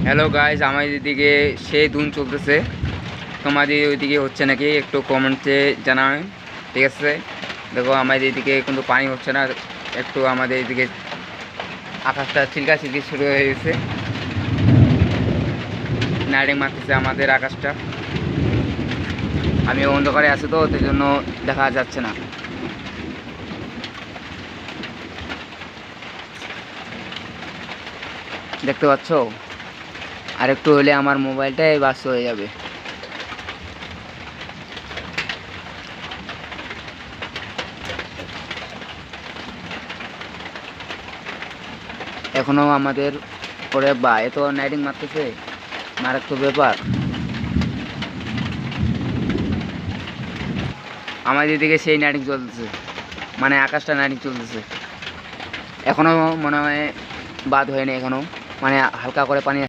Hello guys, আমাদের এদিকে সেই ধুন চলতেছে। তোমাদের ওইদিকে হচ্ছে নাকি একটু কমেন্টে জানাবেন, ঠিক আছে? দেখো আমাদের এদিকে কিন্তু পানি হচ্ছে না, একটু আমাদের এদিকে আকাশটা চিলকা চিলকি শুরু হয়ে গেছে, নাইটিং মারতেছে আমাদের আকাশটা। আমি অন্ধকারে আছি তো, সেই জন্য দেখা যাচ্ছে না। দেখতে পাচ্ছ? আর একটু হলে আমার মোবাইলটাই বাস হয়ে যাবে। এখনো আমাদের পরে বা এত নাইটিং মারতেছে, মারাত্মক ব্যাপার। আমাদের দিকে সেই নাইটিং চলতেছে, মানে আকাশটা নাইটিং চলতেছে। এখনো মনে হয় বাদ হয়নি, এখনো মানে হালকা করে পানি